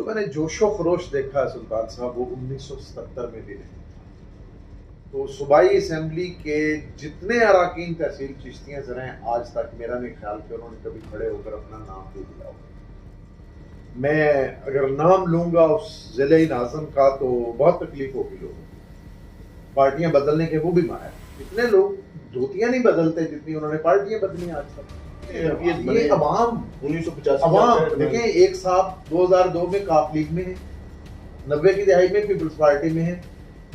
میں نے جوش و خروش دیکھا ہے سلطان صاحب وہ 1977 میں بھی نہیں تھا۔ تو صوبائی اسمبلی کے جتنے اراکین تحصیل چشتیاں سے رہے ہیں آج تک میرا نہیں خیال کہ انہوں نے کبھی کھڑے ہو کر اپنا نام دے دیا ہو۔ میں اگر نام لوں گا اس ضلع ناظم کا تو بہت تکلیف ہوگی لوگوں کو۔ پارٹیاں بدلنے کے وہ بھی ماہر، اتنے لوگ دھوتیاں نہیں بدلتے جتنی انہوں نے پارٹیاں بدلی آج تک۔ یہ عوام 1985 عوام دیکھیں، ایک صاحب 2002 میں کاف لیگ میں ہے، 90 کی دہائی میں پیپلز پارٹی میں ہے،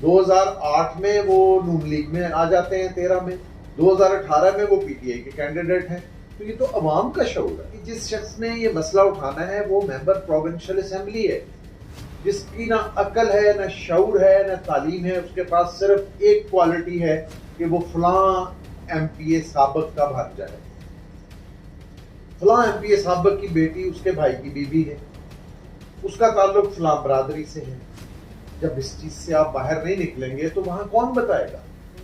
2008 میں وہ نون لیگ میں آ جاتے ہیں، 13 میں 2018 میں وہ پی ٹی آئی کے کینڈیڈیٹ ہیں۔ تو یہ تو عوام کا شعور ہے کہ جس شخص نے یہ مسئلہ اٹھانا ہے وہ ممبر پروونشل اسمبلی ہے، جس کی نہ عقل ہے نہ شعور ہے نہ تعلیم ہے، اس کے پاس صرف ایک کوالٹی ہے کہ وہ فلاں ایم پی اے سابق کا بھانجا ہے، فلاں ایم پی اے سابق کی بیٹی اس کے بھائی کی بیوی ہے، اس کا تعلق فلاں برادری سے ہے۔ جب اس چیز سے آپ باہر نہیں نکلیں گے تو وہاں کون بتائے گا؟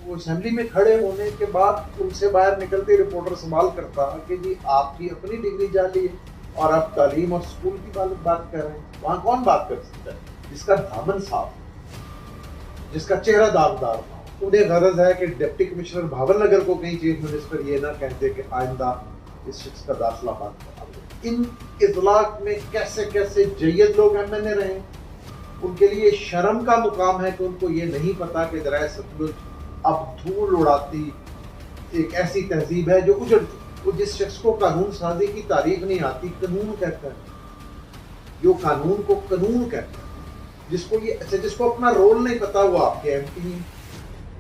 وہ اسمبلی میں کھڑے ہونے کے بعد ان سے باہر نکلتے رپورٹر سوال کرتا کہ جی آپ کی اپنی ڈگری جعلی ہے اور آپ تعلیم اور اسکول کی بات کر رہے ہیں، وہاں کون بات کر سکتا ہے؟ جس کا دامن صاف، جس کا چہرہ داغدار ہو، انہیں غرض ہے کہ ڈپٹی کمشنر بھاول نگر کو کہیں چیف منسٹر یہ نہ کہتے کہ آئندہ اس شخص کا داخلہ بند کرا۔ ان اطلاق میں کیسے کیسے جید لوگ ایم این اے رہے، ان کے لیے شرم کا مقام ہے کہ ان کو یہ نہیں پتا کہ دریائے ستلج اب دھول اڑاتی ایک ایسی تہذیب ہے جو اجڑ چکی۔ وہ جس شخص کو قانون سازی کی تاریخ نہیں آتی قانون کہتا ہے، جو قانون کو قانون کہتا ہے، جس کو اپنا رول نہیں پتا وہ آپ کے ایم پی ہیں،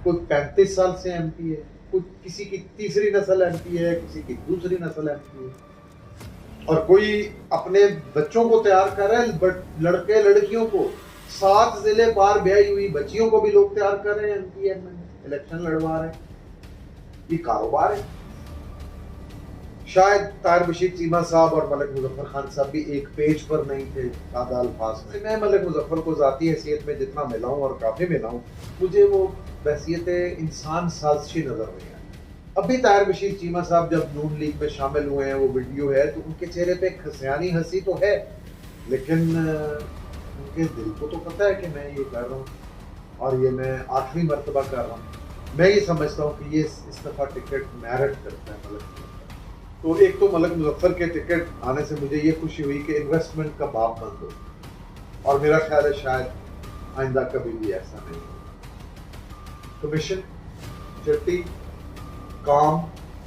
کوئی 35 سال سے ایم پی ہے، کوئی کسی کی تیسری نسل ایم پی ہے، کسی کی دوسری نسل ایم پی ہے، اور کوئی اپنے بچوں کو تیار کر رہا ہے، لڑکے لڑکیوں کو 7 ضلع پار بیائی ہوئی بچیوں کو بھی لوگ تیار کر رہے ہیں، ایم پی ایم الیکشن لڑوا رہے ہیں۔ یہ کاروبار ہے۔ شاید طاہر بشیر چیمہ صاحب اور ملک مظفر خان صاحب بھی ایک پیج پر نہیں تھے سادہ الفاظ میں۔ میں ملک مظفر کو ذاتی حیثیت میں جتنا ملا ہوں اور کافی ملا ہوں، مجھے وہ بحیثیت انسان سازشی نظر نہیں آئی۔ اب بھی طاہر بشیر چیمہ صاحب جب نون لیگ میں شامل ہوئے ہیں، وہ ویڈیو ہے تو ان کے چہرے پہ خسیانی ہنسی تو ہے، لیکن ان کے دل کو تو پتہ ہے کہ میں یہ کر رہا ہوں اور یہ میں آخری مرتبہ کر رہا ہوں۔ میں یہ سمجھتا ہوں کہ یہ اس دفعہ ٹکٹ میرٹ کرتا ہے ملک مظفر۔ تو ایک تو ملک مظفر کے ٹکٹ آنے سے مجھے یہ خوشی ہوئی کہ انویسٹمنٹ کا باب بند ہو، اور میرا خیال ہے شاید آئندہ کبھی بھی ایسا نہیں ہو۔ کمیشن، چٹی، کام،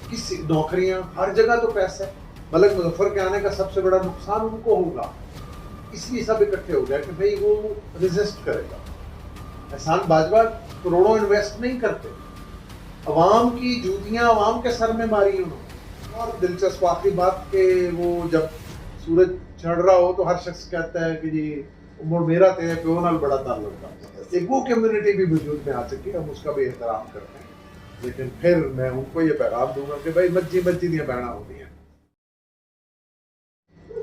کسی نوکریاں، ہر جگہ تو پیسہ ہے۔ ملک مظفر کے آنے کا سب سے بڑا نقصان ان کو ہوگا، اس لیے سب اکٹھے ہو گئے کہ بھئی وہ ریزسٹ کرے گا۔ احسان باجوہ کروڑوں انویسٹ نہیں کرتے، عوام کی جوتیاں عوام کے سر میں ماری انہوں نے۔ اور دلچسپ آخری بات کہ وہ جب سورج چڑھ رہا ہو تو ہر شخص کہتا ہے کہ جی عمر میرا تیرے پیو نال بڑا تعلق تھا۔ ایک وہ کمیونٹی بھی وجود میں آ سکی، ہم اس کا بھی احترام کرتے ہیں، لیکن پھر میں ان کو یہ پیغام دوں گا کہ بھائی مچی دیاں بہنا ہوتی ہیں۔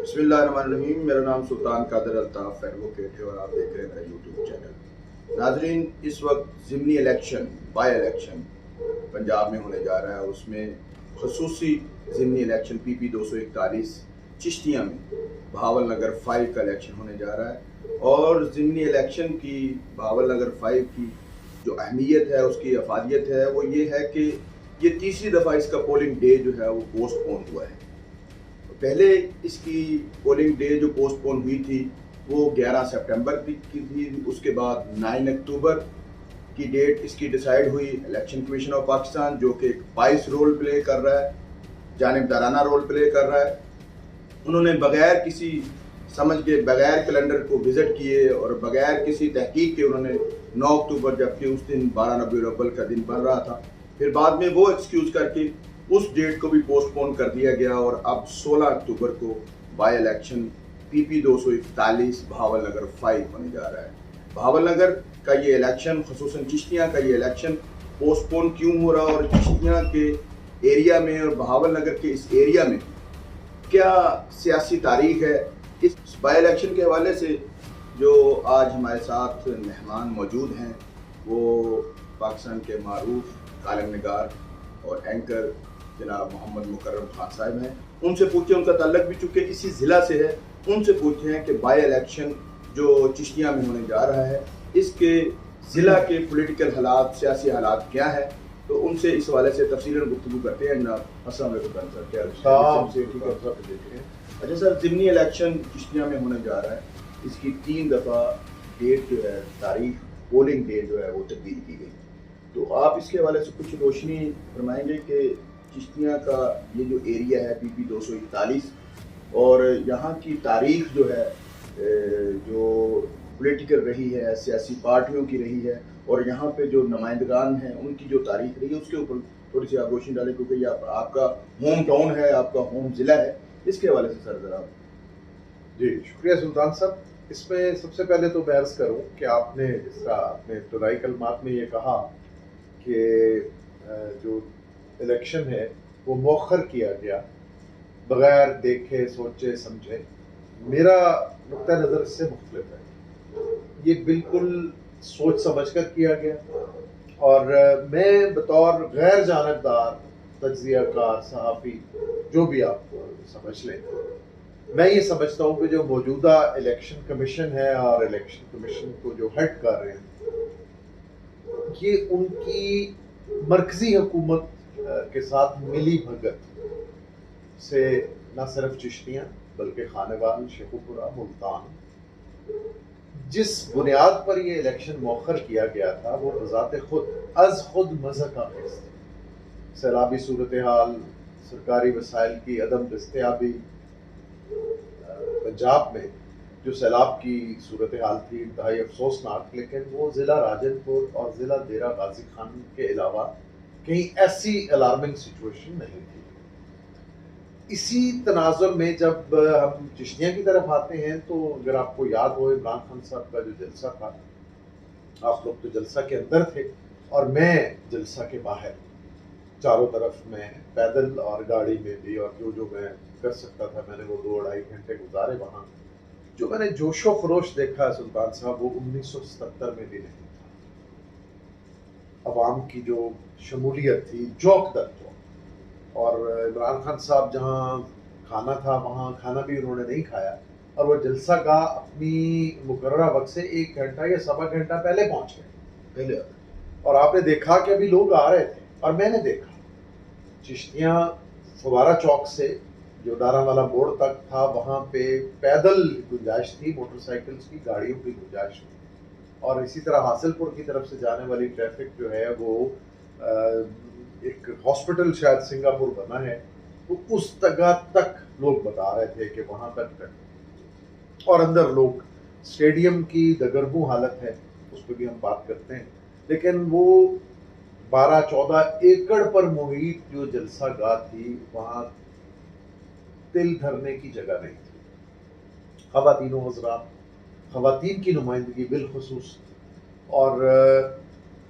بسم اللہ الرحمن الرحیم۔ میرا نام سلطان قادر الطاف ایڈوکیٹ ہے اور آپ دیکھ رہے ہیں میرا یوٹیوب چینل۔ ناظرین، اس وقت ضمنی الیکشن، بائی الیکشن پنجاب میں ہونے جا رہا ہے، اور اس میں خصوصی ضمنی الیکشن پی پی 241 چشتیاں میں بہاول نگر 5 کا الیکشن ہونے جا رہا ہے۔ اور ضمنی الیکشن کی بہاول نگر 5 کی جو اہمیت ہے، اس کی افادیت ہے، وہ یہ ہے کہ یہ تیسری دفعہ اس کا پولنگ ڈے جو ہے وہ پوسٹ پون ہوا ہے۔ پہلے اس کی پولنگ ڈے جو پوسٹ پون ہوئی تھی وہ 11 سپٹمبر کی تھی، اس کے بعد 9 اکتوبر کی ڈیٹ اس کی ڈیسائیڈ ہوئی۔ الیکشن کمیشن آف پاکستان جو کہ ایک باعث رول پلے کر رہا ہے، جانبدارانہ رول پلے کر رہا ہے، انہوں نے بغیر کسی سمجھ کے، بغیر کیلنڈر کو وزٹ کیے اور بغیر کسی تحقیق کے انہوں نے 9 اکتوبر، جبکہ اس دن 12 ربیع الاول کا دن بن رہا تھا، پھر بعد میں وہ ایکسکیوز کر کے اس ڈیٹ کو بھی پوسٹ پون کر دیا گیا، اور اب 16 اکتوبر کو بائی الیکشن پی پی 241 بہاول نگر 5 ہونے جا رہا ہے۔ بہاول نگر کا یہ الیکشن، خصوصاً چشتیاں کا یہ الیکشن پوسٹ پون کیوں ہو رہا، اور چشتیاں کے ایریا میں اور بہاول نگر کے اس ایریا میں کیا سیاسی تاریخ ہے، اس بائی الیکشن کے حوالے سے جو آج ہمارے ساتھ مہمان موجود ہیں وہ پاکستان کے معروف کالم نگار اور اینکر جناب محمد مکرم خان صاحب ہیں۔ ان سے پوچھیں، ان کا تعلق بھی چونکہ اسی ضلع سے ہے ان سے پوچھتے ہیں کہ بائی الیکشن جو چشتیاں میں ہونے جا رہا ہے اس کے ضلع کے پولیٹیکل حالات، سیاسی حالات کیا ہے، تو ان سے اس حوالے سے تفصیلاً گفتگو کرتے ہیں جناب۔ السلام علیکم سر، کیا اچھا سر، ضمنی الیکشن چشتیاں میں ہونے جا رہا ہے، اس کی 3 دفعہ ڈیٹ جو ہے، تاریخ پولنگ ڈیٹ جو ہے وہ تبدیل کی گئی، تو آپ اس کے حوالے سے کچھ روشنی فرمائیں گے کہ چشتیاں کا یہ جو ایریا ہے پی پی 241 اور یہاں کی تاریخ جو ہے، جو پولیٹیکل رہی ہے، سیاسی پارٹیوں کی رہی ہے، اور یہاں پہ جو نمائندگان ہیں ان کی جو تاریخ رہی ہے اس کے اوپر تھوڑی سی آپ روشنی ڈالیں، کیونکہ یہ آپ کا ہوم ٹاؤن ہے، آپ کا ہوم ضلع ہے، اس کے حوالے سے سر ذرا۔ جی شکریہ سلطان صاحب۔ اس میں سب سے پہلے تو میں عرض کروں کہ آپ نے جس طرح اپنے ابتدائی کلمات میں یہ کہا کہ جو الیکشن ہے وہ مؤخر کیا گیا بغیر دیکھے سوچے سمجھے، میرا نقطہ نظر اس سے مختلف ہے۔ یہ بالکل سوچ سمجھ کر کیا گیا، اور میں بطور غیر جانبدار تجزیہ کار، صحافی، جو بھی آپ سمجھ لیں، میں یہ سمجھتا ہوں کہ جو موجودہ الیکشن کمیشن ہے اور الیکشن کمیشن کو جو ہیڈ کر رہے ہیں، یہ ان کی مرکزی حکومت کے ساتھ ملی بھگت سے نہ صرف چشتیاں بلکہ خانوال، شیخوپورہ، ملتان، جس بنیاد پر یہ الیکشن مؤخر کیا گیا تھا وہ بذات خود مضحکہ خیز تھی۔ سیلابی صورتحال، سرکاری وسائل کی عدم دستیابی، پنجاب میں جو سیلاب کی صورتحال تھی انتہائی افسوسناک، لیکن وہ ضلع راجن پور اور ضلع ڈیرہ غازی خان کے علاوہ کہیں ایسی الارمنگ سچویشن نہیں تھی۔ اسی تناظر میں جب ہم چشتیاں کی طرف آتے ہیں تو اگر آپ کو یاد ہو عمران خان صاحب کا جو جلسہ تھا، آپ لوگ تو جلسہ کے اندر تھے اور میں جلسہ کے باہر، چاروں طرف میں پیدل اور گاڑی میں بھی، اور جو میں کر سکتا تھا میں نے وہ 2-2.5 گھنٹے گزارے وہاں۔ جو میں نے جوش و خروش دیکھا سلطان صاحب وہ 1977 میں بھی نہیں تھا۔ عوام کی جو شمولیت تھی جوک در جوک، اور عمران خان صاحب جہاں کھانا تھا وہاں کھانا بھی انہوں نے نہیں کھایا، اور وہ جلسہ گاہ اپنی مقررہ وقت سے 1 گھنٹہ یا 1.25 گھنٹہ پہلے پہنچ گئے، اور آپ نے دیکھا کہ ابھی لوگ آ رہے تھے، اور میں نے دیکھا چشتیاں فوارہ چوک سے جو دارا والا موڑ تک تھا وہاں پہ پیدل گنجائش تھی، موٹر سائیکلز کی، گاڑیوں کی گنجائش تھی، اور اسی طرح حاصل پور کی طرف سے جانے والی ٹریفک جو ہے وہ ایک ہاسپٹل شاید سنگاپور بنا ہے، تو اس جگہ تک لوگ بتا رہے تھے کہ وہاں تک، اور اندر لوگ، اسٹیڈیم کی دگرگوں حالت ہے اس پہ بھی ہم بات کرتے ہیں، لیکن وہ 12-14 ایکڑ پر محیط جو جلسہ گاہ تھی وہاں تل دھرنے کی جگہ نہیں تھی۔ خواتین و حضرات، خواتین کی نمائندگی بالخصوص، اور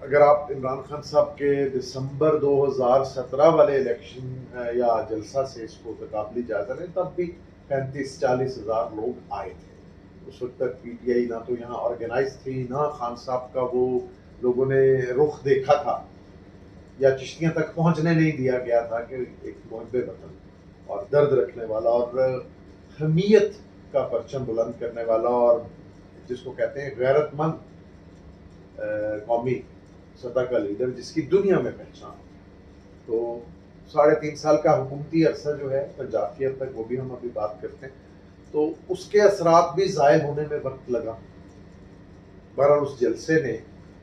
اگر آپ عمران خان صاحب کے دسمبر 2017 والے الیکشن یا جلسہ سے اس کو تقابلی جائزہ لیں تب بھی 35-40 ہزار لوگ آئے تھے۔ اس وقت تک پی ٹی آئی نہ تو یہاں آرگنائز تھی، نہ خان صاحب کا وہ لوگوں نے رخ دیکھا تھا، یا چشتیاں تک پہنچنے نہیں دیا گیا تھا کہ ایک محب وطن اور درد رکھنے والا اور حمیت کا پرچم بلند کرنے والا، اور جس کو کہتے ہیں غیرت مند قومی سطح کا لیڈر جس کی دنیا میں پہچان، تو 3.5 سال کا حکومتی عرصہ جو ہے پنجاب کی، اب تک وہ بھی ہم ابھی بات کرتے ہیں، تو اس کے اثرات بھی ضائع ہونے میں وقت لگا۔ بہرحال اس جلسے نے،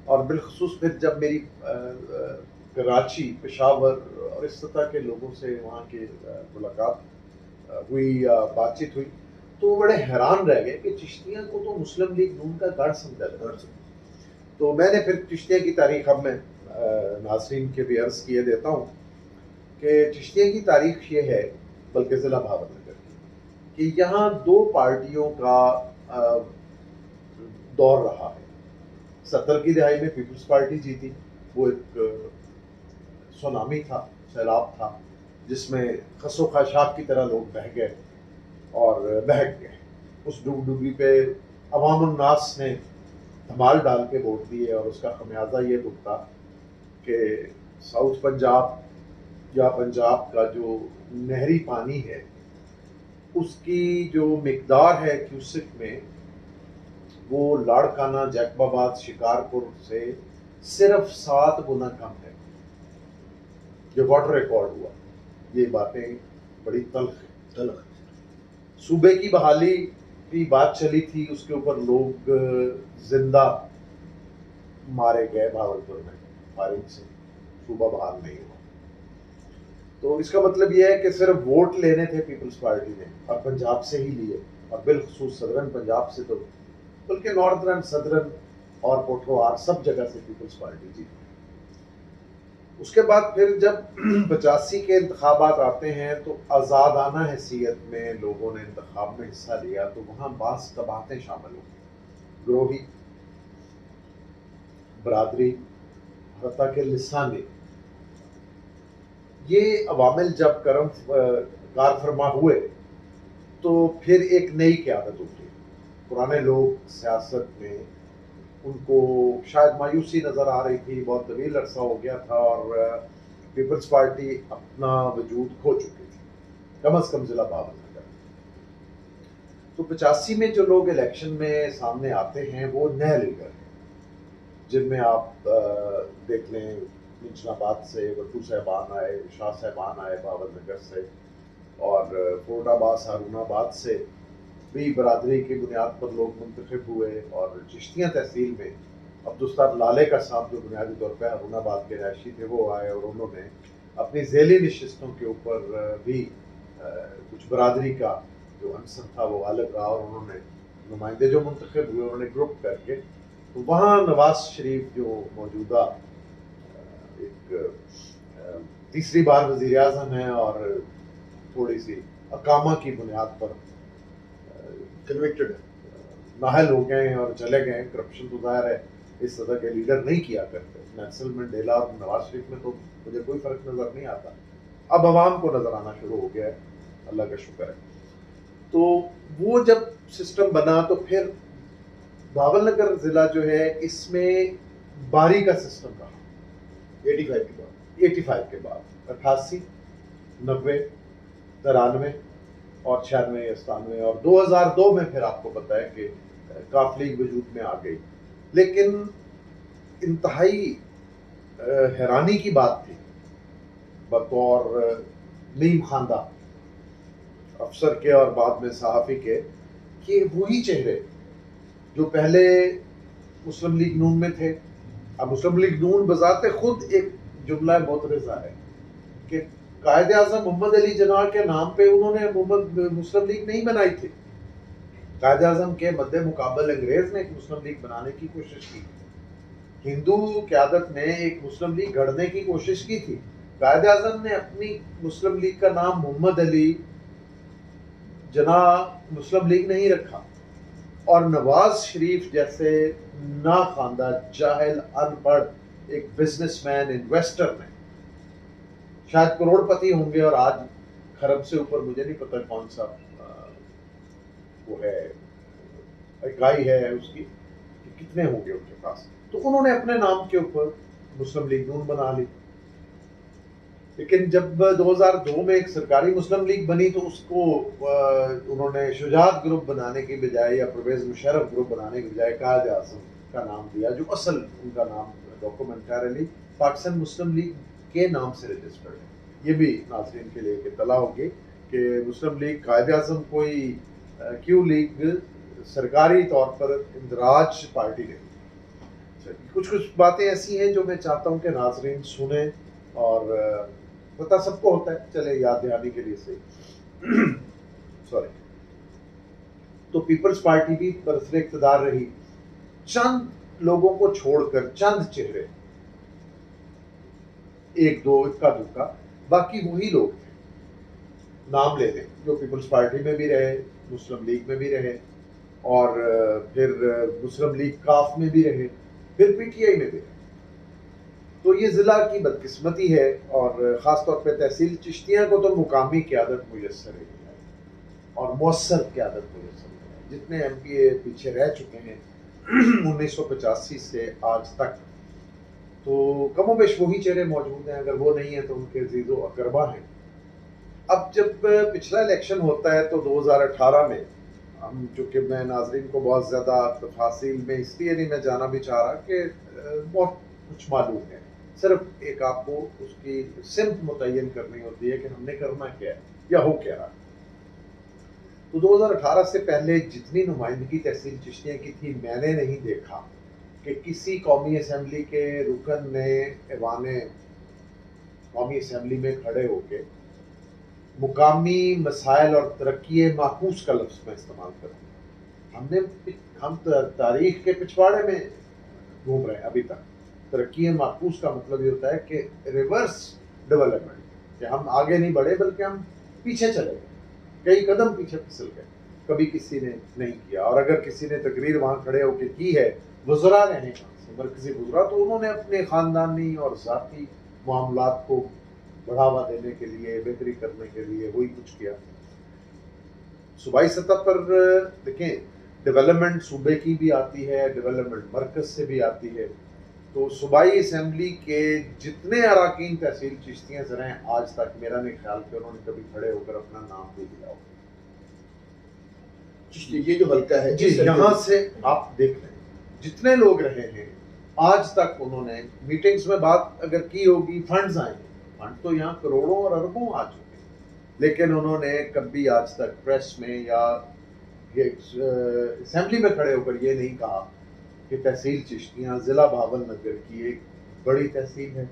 اور بالخصوص پھر جب میری کراچی، پشاور اور اس سطح کے لوگوں سے وہاں کی ملاقات ہوئی یا بات چیت ہوئی، تو بڑے حیران رہ گئے کہ چشتیاں کو تو مسلم لیگ نون کا گڑھ سمجھا جاتا ہے۔ تو میں نے پھر چشتیاں کی تاریخ اب میں ناظرین کے بھی عرض کیے دیتا ہوں کہ چشتیاں کی تاریخ یہ ہے، بلکہ ضلع بھاور نگر کی، کہ یہاں 2 پارٹیوں کا دور رہا ہے۔ 70 کی دہائی میں پیپلز پارٹی جیتی، وہ ایک سونامی تھا، سیلاب تھا، جس میں خس و خاشاک کی طرح لوگ بہہ گئے اور بہک گئے۔ اس ڈوب پہ عوام الناس نے دھمال ڈال کے ووٹ دیے، اور اس کا خمیازہ یہ بھگتا کہ ساؤتھ پنجاب یا پنجاب کا جو نہری پانی ہے اس کی جو مقدار ہے کیوسک میں وہ لاڑکانہ، جیکب آباد، شکارپور سے صرف 7 گنا کم ہے جو واٹر ریکارڈ ہوا. یہ باتیں بڑی تلخ ہیں. صوبے کی بحالی کی بات چلی تھی، اس کے اوپر لوگ زندہ مارے گئے بھاولپور میں، فائرنگ سے صوبہ بحال نہیں ہوا. تو اس کا مطلب یہ ہے کہ صرف ووٹ لینے تھے پیپلز پارٹی نے، اور پنجاب سے ہی لیے، اور بالخصوص صدرن پنجاب سے تو بلکہ ناردرن، صدرن اور پوٹھوہار سب جگہ سے پیپلز پارٹی جیتی. اس کے بعد پھر جب 85 کے انتخابات آتے ہیں تو آزادانہ حیثیت میں لوگوں نے انتخاب میں حصہ لیا، تو وہاں بعض قباحتیں شامل ہوئی. گروہی، برادری، حتیٰ کہ لسانی، یہ عوامل جب کار فرما ہوئے تو پھر ایک نئی قیادت اٹھی. پرانے لوگ سیاست میں ان کو شاید مایوسی نظر آ رہی تھی، بہت طویل عرصہ ہو گیا تھا اور پیپلز پارٹی اپنا وجود کھو چکی تھی، کم از کم ضلع باول نگر. تو 85 میں جو لوگ الیکشن میں سامنے آتے ہیں وہ نئے لیڈر ہیں، جن میں آپ دیکھ لیں نچلا آباد سے وٹو صاحبان آئے، شاہ صاحبان آئے باول نگر سے، اور فورڈ آباد، ہارون آباد سے بھی برادری کی بنیاد پر لوگ منتخب ہوئے. اور چشتیاں تحصیل میں عبدالستار لالے کا صاحب جو بنیادی طور پہ ہارون آباد کے رہائشی تھے وہ آئے، اور انہوں نے اپنی ذیلی نشستوں کے اوپر بھی کچھ برادری کا جو عنصر تھا وہ غالب رہا، اور انہوں نے نمائندے جو منتخب ہوئے انہوں نے گروپ کر کے. تو وہاں نواز شریف جو موجودہ ایک تیسری بار وزیر اعظم ہیں اور تھوڑی سی اقامہ کی بنیاد پر کنوکٹڈ نااہل ہو گئے ہیں اور چلے گئے ہیں. کرپشن تو ظاہر ہے اس طرح کے لیڈر نہیں کیا کرتے. نیلسن منڈیلا اور نواز شریف میں تو مجھے کوئی فرق نظر نہیں آتا. اب عوام کو نظر آنا شروع ہو گیا ہے، اللہ کا شکر ہے. تو وہ جب سسٹم بنا تو پھر باول نگر ضلع جو ہے اس میں باری کا سسٹم رہا 85 کے بعد 88، 90، 93 اور 96، 97 اور 2002 میں پھر آپ کو پتا ہے کہ کاف لیگ وجود میں آ گئی. لیکن انتہائی حیرانی کی بات تھی بطور نیم خواندہ افسر کے اور بعد میں صحافی کے کہ وہی چہرے جو پہلے مسلم لیگ نون میں تھے. اب مسلم لیگ نون بذات خود ایک جملہ معترضہ ہے کہ قائد اعظم محمد علی جناح کے نام پہ انہوں نے مسلم لیگ نہیں بنائی تھی. قائد اعظم کے مد مقابل انگریز نے ایک مسلم لیگ بنانے کی کوشش کی، ہندو قیادت نے ایک مسلم لیگ گھڑنے کی کوشش کی تھی. قائد اعظم نے اپنی مسلم لیگ کا نام محمد علی جناح مسلم لیگ نہیں رکھا، اور نواز شریف جیسے ناخواندہ جاہل ان پڑھ ایک بزنس مین انویسٹر نے، شاید کروڑ پتی ہوں گے اور آج خرب سے اوپر مجھے نہیں پتہ کون سا وہ ہے اکائی ہے اس کی کہ کتنے ہوں گے ان کے پاس. تو انہوں نے اپنے نام کے اوپر مسلم لیگ نون بنا لی. لیکن جب 2002 میں ایک سرکاری مسلم لیگ بنی تو اس کو انہوں نے شجاعت گروپ بنانے کی بجائے یا پرویز مشرف گروپ بنانے کی بجائے قائد اعظم کا نام دیا، جو اصل ان کا نام ڈاکومنٹریلی پاکستان مسلم لیگ کے نام سے رجسٹرڈ ہے. یہ بھی ناظرین کے لیے اطلاع ہوگی کہ مسلم لیگ قائد اعظم کوئی کیو لیگ سرکاری طور پر اندراج پارٹی نہیں. کچھ باتیں ایسی ہیں جو میں چاہتا ہوں کہ ناظرین سنیں، اور پتہ سب کو ہوتا ہے، چلے یاد دہانی کے لیے صحیح. سوری. تو پیپلز پارٹی بھی برسر اقتدار رہی، چند لوگوں کو چھوڑ کر چند چہرے، ایک دو اکا دکا، باقی وہی لوگ تھے. نام لے لیں جو پیپلز پارٹی میں بھی رہے، مسلم لیگ میں بھی رہے، اور پھر مسلم لیگ کاف میں بھی رہے، پھر پی ٹی آئی میں بھی رہے. تو یہ ضلع کی بدقسمتی ہے، اور خاص طور پہ تحصیل چشتیاں کو تو مقامی قیادت میسر ہے اور مؤثر قیادت میسر ہے. جتنے ایم پی اے پیچھے رہ چکے ہیں 1985 سے آج تک، تو کم و بیش وہی چہرے موجود ہیں. اگر وہ نہیں ہیں تو ان کے عزیز و اقربا ہیں. اب جب پچھلا الیکشن ہوتا ہے تو 2018 میں ہم، چونکہ میں ناظرین کو بہت زیادہ تفاصیل میں اس لیے نہیں میں جانا بھی چاہ رہا کہ بہت کچھ معلوم ہے، صرف ایک آپ کو اس کی سمت متعین کرنی ہوتی ہے کہ ہم نے کرنا کیا ہے یا ہو کیا رہا۔ تو 2018 سے پہلے جتنی نمائندگی تحصیل چشتیاں کی تھی، میں نے نہیں دیکھا کہ کسی قومی اسمبلی کے رکن نے ایوان قومی اسمبلی میں کھڑے ہو کے مقامی مسائل اور ترقی معکوس کا لفظ میں استعمال کروں۔ ہم تاریخ کے پچھواڑے میں گھوم رہے ہیں ابھی تک۔ ترقی معکوس کا مطلب یہ ہوتا ہے کہ ریورس ڈیولپمنٹ، کہ ہم آگے نہیں بڑھے بلکہ ہم پیچھے چلے گئے، کئی قدم پیچھے پھسل گئے، کبھی کسی نے نہیں کیا۔ اور اگر کسی نے تقریر وہاں کھڑے ہو کے کی ہے، وزراء رہے ہیں مرکزی وزراء، تو انہوں نے اپنے خاندانی اور ذاتی معاملات کو بڑھاوا دینے کے لیے، بہتری کرنے کے لیے وہی کچھ کیا۔ صوبائی سطح پر دیکھیں، ڈیولپمنٹ صوبے کی بھی آتی ہے، ڈیولپمنٹ مرکز سے بھی آتی ہے۔ تو صوبائی اسمبلی کے جتنے اراکین تحصیل چشتیاں سے رہیں، آج تک میرا نہیں خیال کہ انہوں نے کبھی کھڑے ہو کر اپنا نام بھی لیا ہو۔ یہ جو حلقہ ہے جی، یہاں سے آپ دیکھ لیں جتنے لوگ رہے ہیں آج تک انہوں نے میٹنگز میں بات اگر کی ہوگی، فنڈز آئیں گے، فنڈ تو یہاں کروڑوں اور اربوں آ چکے ہیں، لیکن انہوں نے کبھی آج تک پریس میں یا اسمبلی میں کھڑے ہو کر یہ نہیں کہا کہ تحصیل چشتیاں ضلع بھاول نگر کی ایک بڑی تحصیل ہے،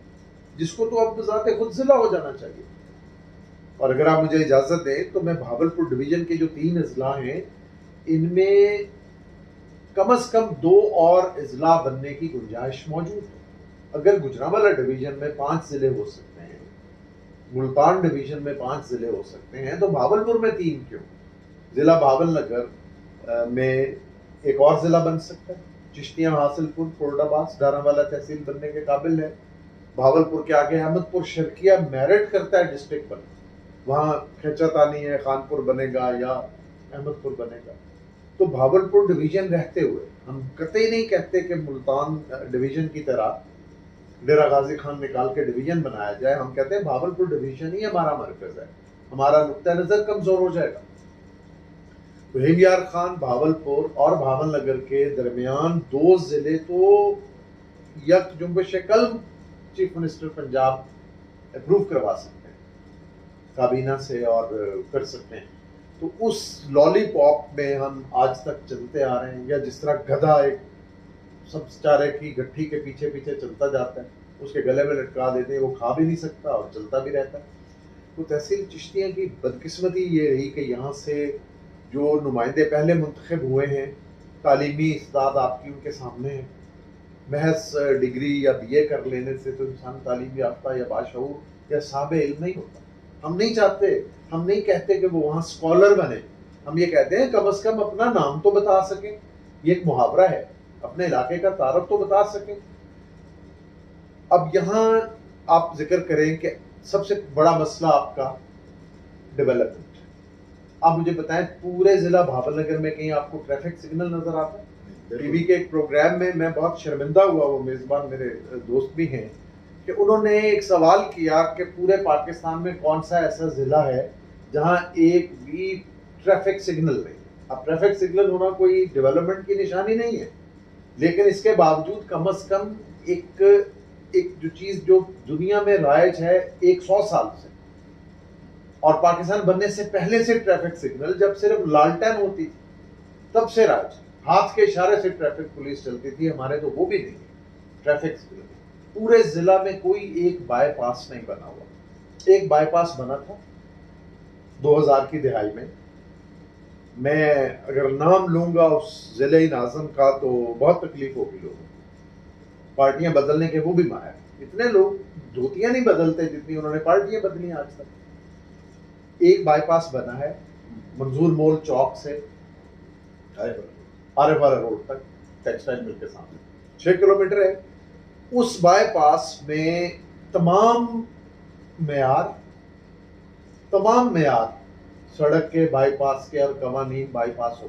جس کو تو اب بذات خود ضلع ہو جانا چاہیے۔ اور اگر آپ مجھے اجازت دیں تو میں بھاولپور ڈویژن کے جو 3 اضلاع ہیں، ان میں کم از کم 2 اور اضلاع بننے کی گنجائش موجود ہے۔ اگر گجرانوالہ ڈویژن میں 5 ضلع ہو سکتے ہیں، ملتان ڈویژن میں 5 ضلع ہو سکتے ہیں، تو بھاولپور میں 3 کیوں؟ ضلع بھاول نگر میں ایک اور ضلع بن سکتا ہے۔ چشتیاں، حاصل پور، کورڈ آباد، ڈارانوالہ تحصیل بننے کے قابل ہے۔ بھاولپور کے آگے احمد پور شرقیہ میرٹ کرتا ہے ڈسٹرکٹ بننے، وہاں کھینچا تانی ہے، خانپور بنے گا یا احمد پور بنے گا۔ تو بھاولپور ڈویژن رہتے ہوئے ہم قطعی نہیں کہتے کہ ملتان ڈویژن کی طرح ڈیرہ غازی خان نکال کے ڈویژن بنایا جائے، ہم کہتے ہیں بھاولپور ڈویژن ہی ہمارا مرکز ہے، ہمارا نقطہ نظر کمزور ہو جائے گا۔ رحیم یار خان بھاولپور اور بھاول نگر کے درمیان 2 ضلع تو یک جنبش قلب چیف منسٹر پنجاب اپروو کروا سکتے ہیں کابینہ سے اور کر سکتے ہیں۔ تو اس لالی پاپ میں ہم آج تک چلتے آ رہے ہیں، یا جس طرح گدھا ایک سب چارے کی گٹھی کے پیچھے پیچھے چلتا جاتا ہے، اس کے گلے میں لٹکا دیتے ہیں، وہ کھا بھی نہیں سکتا اور چلتا بھی رہتا ہے۔ تو تحصیل چشتیاں کی بدقسمتی یہ رہی کہ یہاں سے جو نمائندے پہلے منتخب ہوئے ہیں، تعلیمی استعداد آپ کی ان کے سامنے ہے، محض ڈگری یا بی اے کر لینے سے تو انسان تعلیم یافتہ یا باشعور یا صاحب علم نہیں ہوتا۔ ہم نہیں چاہتے، ہم نہیں کہتے کہ وہ وہاں اسکالر بنے، ہم یہ کہتے ہیں کم از کم اپنا نام تو بتا سکیں، یہ ایک محاورہ ہے، اپنے علاقے کا تعارف تو بتا سکیں۔ اب یہاں آپ ذکر کریں کہ سب سے بڑا مسئلہ آپ کا ڈیولپمنٹ، آپ مجھے بتائیں پورے ضلع بھاول نگر میں کہیں آپ کو ٹریفک سگنل نظر آتا ہے؟ ٹی وی کے ایک پروگرام میں میں بہت شرمندہ ہوا، وہ میزبان میرے دوست بھی ہیں، کہ انہوں نے ایک سوال کیا کہ پورے پاکستان میں کون سا ایسا ضلع ہے جہاں ایک بھی ٹریفک سگنل نہیں۔ اب ٹریفک سگنل ہونا کوئی ڈیولپمنٹ کی نشانی نہیں ہے، لیکن اس کے باوجود کم از کم ایک جو چیز جو دنیا میں رائج ہے 100 سال سے، اور پاکستان بننے سے پہلے سے ٹریفک سگنل جب صرف لالٹین ہوتی تھی تب سے رائج، ہاتھ کے اشارے سے ٹریفک پولیس چلتی تھی، ہمارے تو وہ بھی نہیں ہے ٹریفک سگنل۔ پورے ضلع میں کوئی ایک بائی پاس نہیں بنا ہوا۔ ایک بائی پاس بنا تھا 2000 کی دہائی میں اگر نام لوں گا اس ضلع ناظم کا تو بہت تکلیف ہوگی لوگوں کو، پارٹیاں بدلنے کے وہ بھی ماہر، اتنے لوگ دھوتیاں نہیں بدلتے جتنی انہوں نے پارٹیاں بدلی آج تک۔ ایک بائی پاس بنا ہے منظور مول چوک سے عارف والا روڈ تک، ٹیکسٹائل مل کے سامنے 6 کلومیٹر ہے۔ اس بائی پاس میں تمام معیار سڑک کے بائی پاس کے اور قوانین بائی پاس ہو،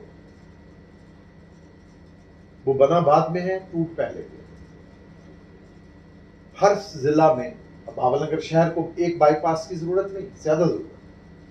وہ بنا بعد میں ہے، ٹوٹ پہلے کے۔ ہر ضلع میں بھاول نگر شہر کو ایک بائی پاس کی ضرورت نہیں، زیادہ ضرورت،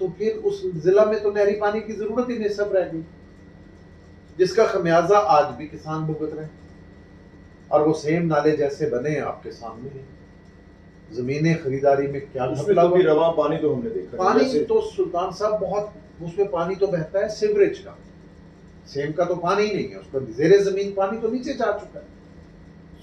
تو پھر اس ضلع میں تو نہری پانی کی ضرورت ہی نہیں سب رہ گئی، جس کا خمیازہ آج بھی کسان بھگت رہے ہیں، اور وہ سیم نالے جیسے بنے ہیں آپ کے سامنے ہیں۔ زمینیں خریداری میں کیا اس میں گھپلا تو ہوا، بھی رواں پانی تو ہم نے دیکھا ہے، پانی جیسے تو سلطان صاحب بہت، اس میں پانی تو بہتا ہے سیوریج کا، سیم کا تو پانی ہی نہیں ہے، اس پر زیر زمین پانی تو نیچے جا چکا ہے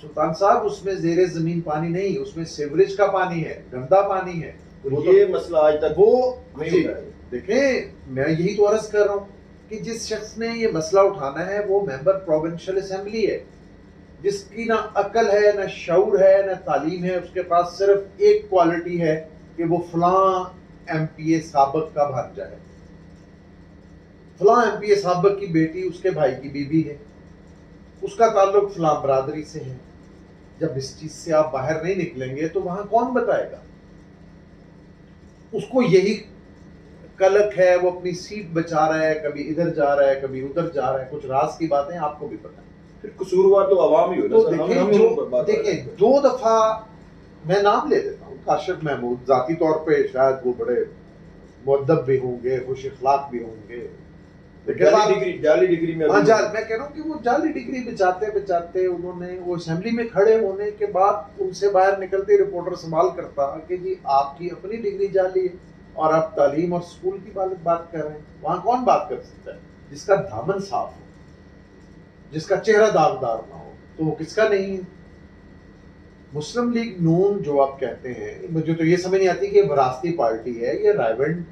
سلطان صاحب، اس میں زیر زمین پانی نہیں، اس میں سیوریج کا پانی ہے، گندا پانی ہے، وہ تو یہ مسئلہ آج تک وہ نہیں ہوا ہے۔ دیکھیں میں یہی تو عرض کر رہا ہوں کہ جس شخص نے یہ مسئلہ اٹھانا ہے وہ ممبر پروونشل اسمبلی ہے، جس کی نہ عقل ہے نہ شعور ہے نہ تعلیم ہے، اس کے پاس صرف ایک کوالٹی ہے کہ وہ فلاں ایم پی اے سابق کا بھانجا ہے، فلاں ایم پی اے سابق کی بیٹی اس کے بھائی کی بیوی ہے، اس کا تعلق فلاں برادری سے ہے۔ جب اس چیز سے آپ باہر نہیں نکلیں گے تو وہاں کون بتائے گا؟ اس کو یہی کلک ہے، وہ اپنی سیٹ بچا رہا ہے، کبھی ادھر جا رہا ہے کبھی ادھر جا رہا ہے، کچھ راز کی باتیں آپ کو بھی پتہ ہیں۔ پھر قصوروار تو عوام ہی ہو تو نا سر، دیکھیں 2 دفعہ میں نام لے دیتا ہوں، کاشف محمود ذاتی طور پہ شاید وہ بڑے مؤدب بھی ہوں گے، خوش اخلاق بھی ہوں گے، لیکن جعلی ڈگری میں میں کہہ رہا ہوں کہ وہ جعلی ڈگری بچاتے انہوں نے وہ اسمبلی میں کھڑے ہونے کے بعد ان سے باہر نکلتے رپورٹر سوال کرتا کہ جی آپ کی اپنی ڈگری جعلی ہے اور آپ تعلیم اور اسکول کی بات کر رہے ہیں، وہاں کون بات کر سکتا ہے؟ جس کا دامن صاف ہو، جس کا چہرہ داغدار نہ ہو، تو وہ کس کا نہیں ہے؟ مسلم لیگ نون جو آپ کہتے ہیں، مجھے تو یہ سمجھ نہیں آتی کہ یہ وراثتی پارٹی ہے، یہ رائیونڈ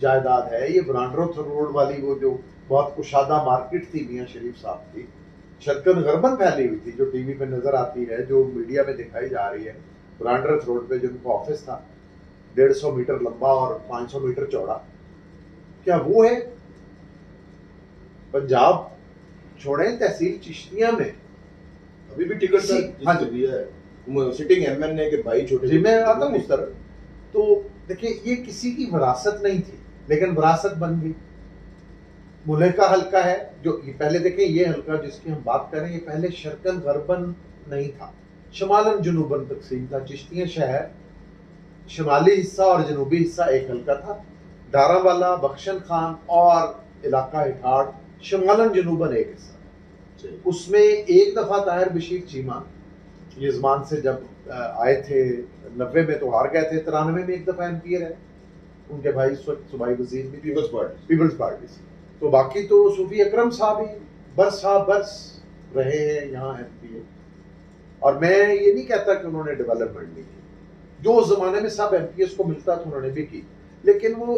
جائیداد ہے، یہ برانڈروتھ روڈ والی وہ جو بہت کشادہ مارکیٹ تھی میاں شریف صاحب کی، شرکن غربن پھیلی ہوئی تھی جو ٹی وی پہ نظر آتی ہے، جو میڈیا میں دکھائی جا رہی ہے، برانڈروتھ روڈ پہ جن کو آفس تھا 150 میٹر لمبا اور 500 میٹر چوڑا، کیا وہ ہے؟ پنجاب چھوڑیں، تحصیل چشتیاں میں ابھی بھی ٹکٹ دیا ہے سٹنگ ایم این اے کے بھائی چھوٹے، جی میں آتا ہوں اس طرح۔ تو دیکھیں یہ کسی کی وراثت نہیں تھی لیکن وراثت بن گئی۔ ملحقہ حلقہ ہے جو پہلے دیکھیں، یہ حلقہ جس کی ہم بات کریں یہ پہلے شرقن غربن نہیں تھا، شمالن جنوبن تقسیم تھا، چشتیاں شہر شمالی حصہ اور جنوبی حصہ ایک حلقہ تھا، ڈارا والا، بخشن خان اور علاقہ ہٹاڑ شمالن جنوبن ایک حصہ۔ اس میں ایک دفعہ طاہر بشیر چیمہ یزمان سے جب آئے تھے 90 میں تو ہار گئے تھے، 93 میں ایک دفعہ ایم پی اے رہے، ان کے بھائی اس وقت صوبائی وزیر بھی پیپلز پارٹی سے، تو باقی تو صوفی اکرم صاحب ہی برس رہے ہیں یہاں ایم پی اے۔ اور میں یہ نہیں کہتا کہ انہوں نے ڈیولپمنٹ نہیں کی، جو اس زمانے میں سب ایم پی ایس کو ملتا تھا انہوں نے بھی کی، لیکن وہ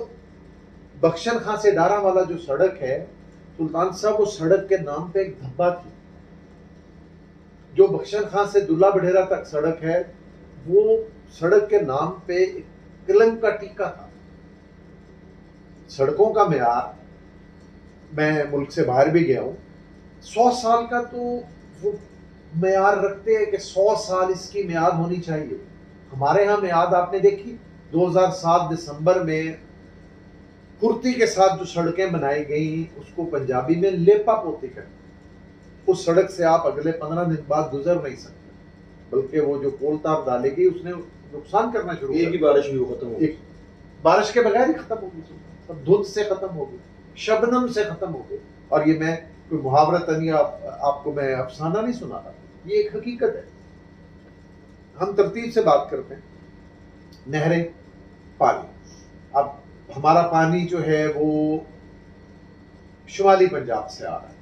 بخشن خان سے ڈارا والا جو سڑک ہے سلطان صاحب، اس سڑک کے نام پہ ایک دھبا تھی، جو بخشن خان سے دلہ بڈھیرا تک سڑک ہے وہ سڑک کے نام پہ ایک کلنگ کا ٹیکا تھا۔ سڑکوں کا معیار، میں ملک سے باہر بھی گیا ہوں، 100 سال کا تو وہ معیار رکھتے ہیں کہ 100 سال اس کی میعاد ہونی چاہیے۔ ہمارے ہاں میعاد آپ نے دیکھی 2007 دسمبر میں پھرتی کے ساتھ جو سڑکیں بنائی گئی اس کو پنجابی میں لیپا پوتی کرتے، اس سڑک سے آپ اگلے 15 دن بعد گزر نہیں سکتے، بلکہ وہ جو پول تار ڈالے گی اس نے نقصان کرنا شروع کیا۔ ایک ہی بارش بھی وہ ختم ہوگی، بارش کے بغیر ہی ختم ہوگی، سب دھند سے ختم ہوگی، شبنم سے ختم ہوگی۔ اور یہ میں کوئی محاورتاً یا آپ کو میں افسانہ نہیں سنا رہا، یہ ایک حقیقت ہے۔ ہم ترتیب سے بات کرتے ہیں، نہریں، پانی۔ اب ہمارا پانی جو ہے وہ شمالی پنجاب سے آ رہا ہے،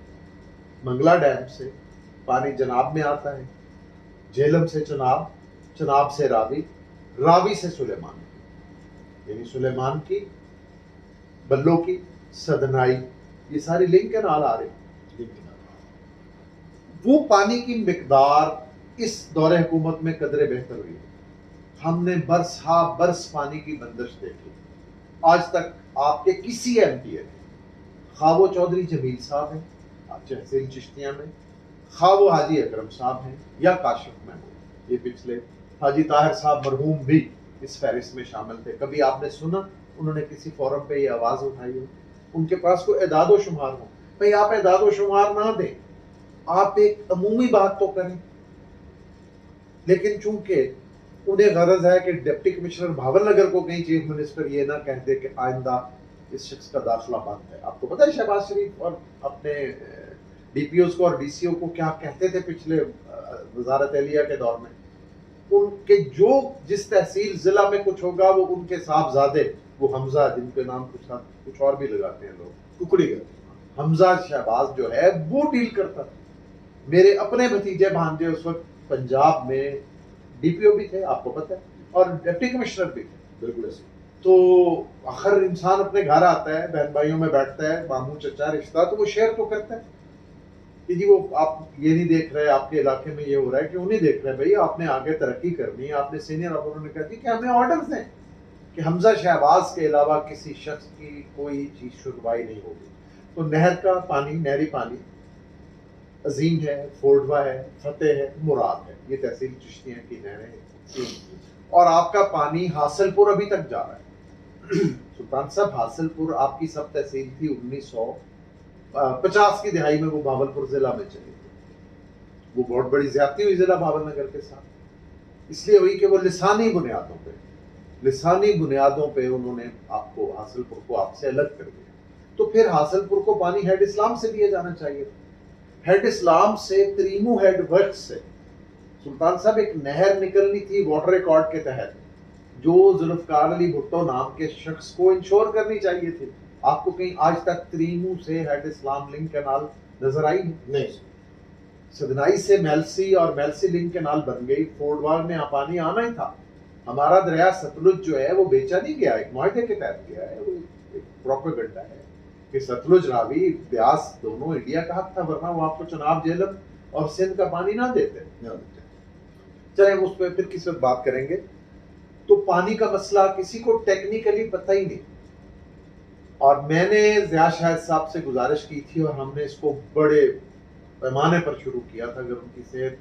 منگلا ڈیم سے پانی جناب میں آتا ہے، جہلم سے چناب، چناب سے راوی، راوی سے سلیمان کی، یعنی سلیمان کی، بلو کی، سدنائی، یہ ساری لنک کے نال آ رہے ہیں۔ وہ پانی کی مقدار اس دور حکومت میں قدرے بہتر ہوئی ہے، ہم نے برس ہا برس پانی کی بندش دیکھی، آج تک آپ کے کسی ایم پی اے نے، خواہ وہ چودھری جمیل صاحب ہیں تحصیل چشتیاں میں، خواہ وہ حاجی اکرم صاحب ہیں یا کاشف محمود، یہ پچھلے حاجی طاہر صاحب مرحوم بھی اس فہرست میں شامل تھے، کبھی آپ نے سنا انہوں نے کسی فورم پہ یہ آواز اٹھائی ہو؟ ان کے پاس کوئی اعداد و شمار ہو؟ بھئی آپ اعداد و شمار نہ دیں، آپ ایک عمومی بات تو کریں، لیکن چونکہ انہیں غرض ہے کہ ڈپٹی کمشنر بھاول نگر کو کہیں چیف منسٹر یہ نہ کہہ دے کہ آئندہ اس شخص کا داخلہ بند ہے. آپ کو پتہ ہے شہباز شریف اور اپنے ڈی پی اوز کو اور ڈی سی او کو کیا کہتے تھے پچھلے وزارت اہلیہ کے دور میں؟ ان کے جو جس تحصیل ضلع میں کچھ ہوگا وہ ان کے صاحبزادے، وہ حمزہ جن کے نام کچھ اور بھی لگاتے ہیں لوگ، ککڑی کا حمزہ شہباز جو ہے وہ ڈیل کرتا تھا. میرے اپنے بھتیجے بھانجے اس وقت پنجاب میں ڈی پی او بھی تھے، آپ کو پتہ ہے، اور ڈپٹی کمشنر بھی تھے. بالکل ایسے. تو آخر انسان اپنے گھر آتا ہے، بہن بھائیوں میں بیٹھتا ہے، ماموں چچا رشتہ، تو وہ شیئر تو کرتا ہے کہ جی وہ آپ یہ نہیں دیکھ رہے آپ کے علاقے میں یہ ہو رہا ہے، کیوں نہیں دیکھ رہے بھائی؟ آپ نے آگے ترقی کرنی ہے. آپ نے سینئر افسروں نے کہا جی کہ ہمیں آرڈرز ہیں کہ حمزہ شہباز کے علاوہ کسی شخص کی کوئی چیز سنوائی نہیں ہوگی. تو نہر کا پانی، نہری پانی عظیم ہے، فوڈوا ہے، فتح ہے، مراد ہے، یہ تحصیل چشتیاں کی نہریں ہیں. اور آپ کا پانی حاصل پور ابھی تک جا رہا ہے. سلطان صاحب حاصل پور آپ کی سب تحصیل تھی 1950 کی دہائی میں وہ بھاولپور ضلع میں چلی تھی. وہ بہت بڑی زیادتی ہوئی ضلع بھاول نگر کے ساتھ، اس لیے ہوئی کہ وہ لسانی بنیادوں پہ انہوں نے آپ کو حاصل پور کو آپ سے الگ کر دیا. تو پھر حاصل پور کو پانی ہیڈ اسلام سے دیا جانا چاہیے. ہیڈ اسلام سے تریمو ہیڈ ورک سے سلطان صاحب ایک نہر نکلنی تھی واٹر ریکارڈ کے تحت، جو ذوالفقار علی بھٹو نام کے شخص کو انشور کرنی چاہیے تھی. آپ کو کہیں آج تک تریمو سے ہیڈ اسلام لنک کینال نظر آئی نہیں. سدنائی سے میلسی اور میلسی لنک کینال بن گئی. فورڈوال میں پانی آنا ہی تھا. ہمارا دریا ستلج جو ہے وہ بیچا نہیں گیا، ایک معاہدے کے تحت گیا ہے. وہ ایک پروپیگنڈا ہے کہ ستلج راوی بیاس دونوں انڈیا کا حق تھا، ورنہ وہ آپ کو چناب جہلم اور سندھ کا پانی نہ دیتے. چلیں اس پہ پھر کس وقت بات کریں گے. تو پانی کا مسئلہ کسی کو ٹیکنیکلی پتہ ہی نہیں، اور میں نے ضیاء شاہد صاحب سے گزارش کی تھی اور ہم نے اس کو بڑے پیمانے پر شروع کیا تھا. اگر ان کی صحت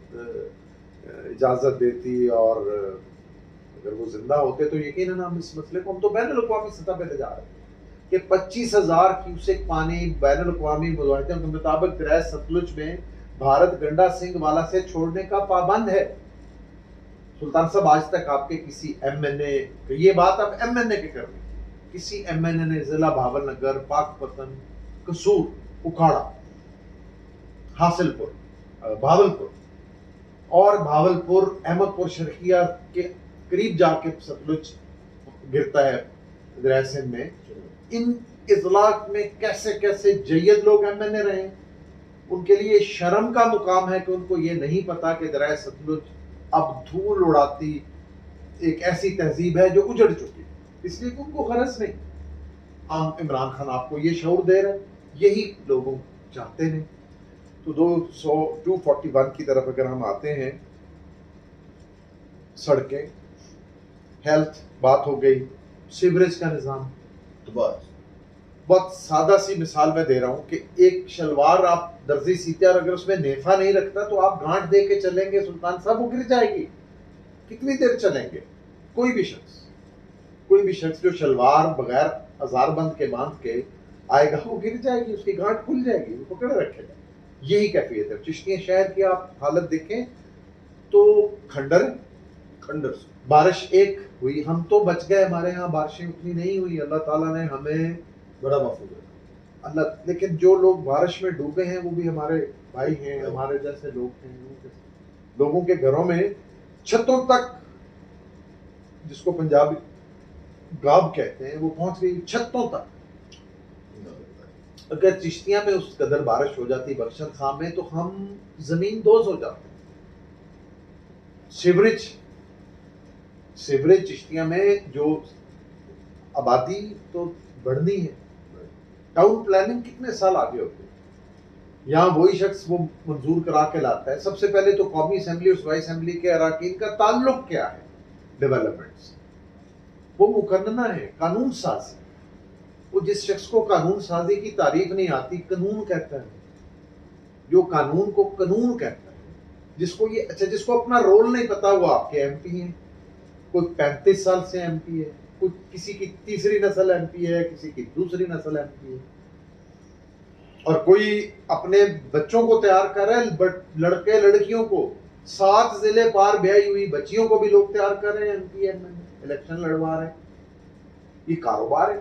اجازت دیتی اور اگر وہ زندہ ہوتے تو یقیناً ہم اس مسئلے کو، ہم تو بین الاقوامی سطح پہ لے جا رہے ہیں کہ 25,000 کیوسک پانی بین الاقوامی معاہدوں کے مطابق دریائے ستلج میں بھارت گنڈا سنگھ والا سے چھوڑنے کا پابند ہے. سلطان صاحب آج تک آپ کے کسی ایم این اے، یہ بات اب ایم این اے کے کرنی، کسی ایم این اے نے ضلع بھاول نگر، پاک پتن، قصور، اکھاڑا، حاصل پور، بھاولپور اور بھاولپور احمد پور شرقیہ کے قریب جا کے ستلج گرتا ہے دریائے سندھ میں، ان اضلاع میں کیسے کیسے جید لوگ ایم این اے رہے ہیں. ان کے لیے شرم کا مقام ہے کہ ان کو یہ نہیں پتا کہ دریائے ستلج اب دھول اڑاتی ایک ایسی تہذیب ہے جو اجڑ چکی، اس لیے ان کو غرض نہیں. ہم عمران خان آپ کو یہ شعور دے رہے ہیں، یہی لوگوں چاہتے ہیں. تو 241 کی طرف اگر ہم آتے ہیں، سڑکیں، ہیلتھ بات ہو گئی، سیوریج کا نظام. تو بس بہت سادہ سی مثال میں دے رہا ہوں کہ ایک شلوار آپ درزی سیتے اور اگر اس میں نیفا نہیں رکھتا تو آپ گانٹ دے کے چلیں گے سلطان صاحب، وہ گر جائے گی. کتنی دیر چلیں گے؟ کوئی بھی شخص جو شلوار بغیر ہزار بند کے باندھ کے آئے گا وہ گر جائے گی، اس کی گانٹ کھل جائے گی، وہ پکڑے رکھے گا. یہی کیفیت ہے. چشتیاں شہر کی آپ حالت دیکھیں تو کھنڈر بارش ایک ہوئی، ہم تو بچ گئے، ہمارے ہاں بارشیں اتنی نہیں ہوئی، اللہ تعالیٰ نے ہمیں بڑا محفوظ ہے اللہ. لیکن جو لوگ بارش میں ڈوبے ہیں وہ بھی ہمارے بھائی ہیں، ہمارے جیسے لوگ ہیں. لوگوں کے گھروں میں چھتوں تک، جس کو پنجابی گاب کہتے ہیں، وہ پہنچ گئی چھتوں تک. اگر چشتیاں میں اس قدر بارش ہو جاتی بخشن خاں میں تو ہم زمین دوز ہو جاتے. سیوریج چشتیاں میں جو آبادی تو بڑھنی ہے، ٹاؤن پلاننگ کتنے سال آگے ہوتے ہیں. یہاں وہی شخص وہ منظور کرا کے لاتا ہے. سب سے پہلے تو قومی اسمبلی اور صوبائی اسمبلی کے اراکین کا تعلق کیا ہے ڈیولپمنٹ سے؟ وہ مقننہ ہے، قانون ساز ہے. وہ جس شخص کو قانون سازی کی تعریف نہیں آتی قانون کہتا ہے، جو قانون کو قانون کہتا ہے، جس کو اپنا رول نہیں پتا، وہ آپ کے ایم پی ہیں. کوئی 35 سال سے ایم پی ہے، کوئی کسی کی تیسری نسل ایم پی ہے، کسی کی دوسری نسل ایم پی ہے، اور کوئی اپنے بچوں کو تیار کر رہا ہے، لڑکے لڑکیوں کو 7 ضلع پار بیائی ہوئی بچیوں کو بھی لوگ تیار کر رہے ہیں MP ایم این الیکشن لڑوا رہے ہیں. یہ کاروبار ہے,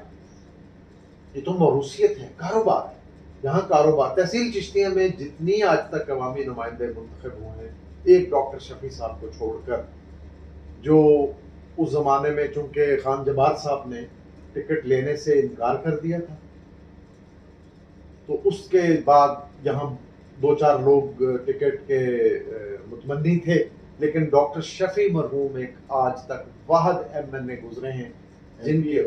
یہ تو موروثیت ہے, کاروبار ہے. یہاں کاروبار. تحصیل چشتیہ میں جتنی آج تک عوامی نمائندے منتخب ہوئے ہیں, ایک ڈاکٹر شفیع صاحب کو چھوڑ کر, جو اس زمانے میں چونکہ خان جبار صاحب نے ٹکٹ لینے سے انکار کر دیا تھا, تو اس کے بعد یہاں 2-4 لوگ ٹکٹ کے متمنی تھے, لیکن ڈاکٹر شفیع مرحوم ایک آج تک واحد MNA گزرے ہیں جن کے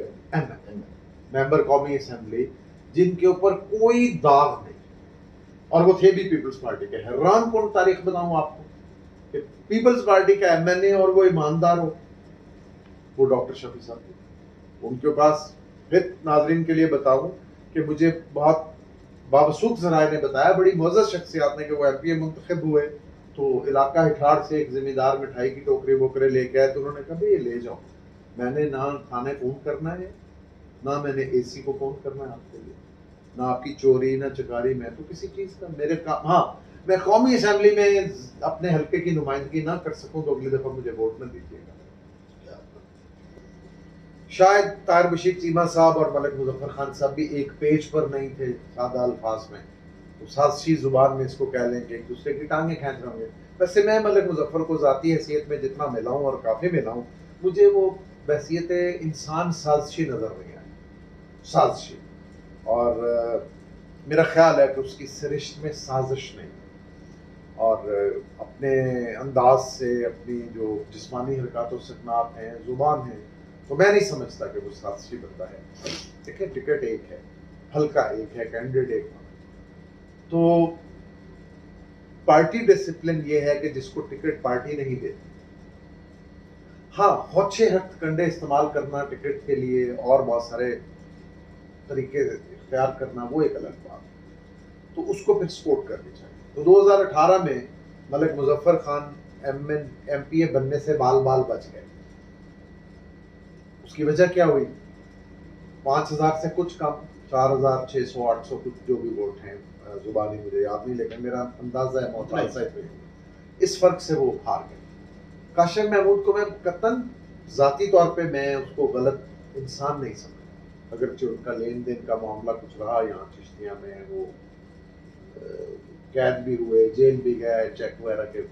ممبر قومی اسمبلی, جن کے اوپر کوئی داغ نہیں, اور وہ تھے بھی پیپلز پارٹی کے. حیران کن تاریخ بتاؤں آپ کو کہ پیپلز پارٹی کا MNA اور وہ ایماندار ہو, وہ ڈاکٹر شفیع صاحب تھے. ان کے پاس پھر ناظرین کے لیے بتاؤں کہ مجھے بہت بابسوخ ذرائع نے بتایا, بڑی معزز شخصیات نے, کہ وہ MP منتخب ہوئے تو علاقہ ہٹھاڑ سے ایک ذمہ دار مٹھائی کی ٹوکری ووکرے لے کے آئے, تو انہوں نے کہا یہ لے جاؤ, میں نے نہ تھانے فون کرنا ہے, نہ میں نے AC کو فون کرنا ہے آپ کے لیے, نہ آپ کی چوری نہ چکاری, میں تو کسی چیز کا میرے کام, ہاں میں قومی اسمبلی میں اپنے حلقے کی نمائندگی نہ کر سکوں تو اگلی دفعہ مجھے ووٹ نہ دیجیے گا. شاید طاہر بشیر چیمہ صاحب اور ملک مظفر خان صاحب بھی ایک پیج پر نہیں تھے سادہ الفاظ میں, تو سازشی زبان میں اس کو کہہ لیں کہ ایک دوسرے کی ٹانگیں کھینچ رہے ہوں گے. ویسے میں ملک مظفر کو ذاتی حیثیت میں جتنا ملا ہوں اور کافی ملا ہوں, مجھے وہ بحیثیت انسان سازشی نظر نہیں آئی, سازشی. اور میرا خیال ہے کہ اس کی سرشت میں سازش نہیں, اور اپنے انداز سے, اپنی جو جسمانی حرکات و سکنات ہیں, زبان ہے, تو میں نہیں سمجھتا کہ وہ سازشی بندہ ہے. دیکھیں ٹکٹ ایک ہے, حلقہ ایک ہے, کینڈیڈیٹ ایک ہے. تو پارٹی ڈسپلن یہ ہے کہ جس کو ٹکٹ پارٹی نہیں دیتی, ہاں ہوچے ہتھ کنڈے استعمال کرنا ٹکٹ کے لیے اور بہت سارے طریقے اختیار کرنا, وہ ایک الگ بات ہے, تو اس کو پھر سپورٹ کرنی چاہیے. تو 2018 میں ملک مظفر خان MPA بننے سے بال بچ گئے. اس کی وجہ کیا ہوئی؟ 5000 سے کچھ کم, 4600-800 کچھ جو بھی ووٹ ہیں, زبانی مجھے یاد نہیں, لیکن میرا اندازہ ہے محتاط صاحب پہ, اس فرق سے وہ ہار گئے. کاشف محمود کو میں قطعاً ذاتی طور پہ میں اس کو غلط انسان نہیں سمجھتا, اگرچہ ان کا لین دین کا معاملہ کچھ رہا یہاں چشتیاں میں, وہ قید بھی ہوئے, جیل بھی گئے چیک وغیرہ کے.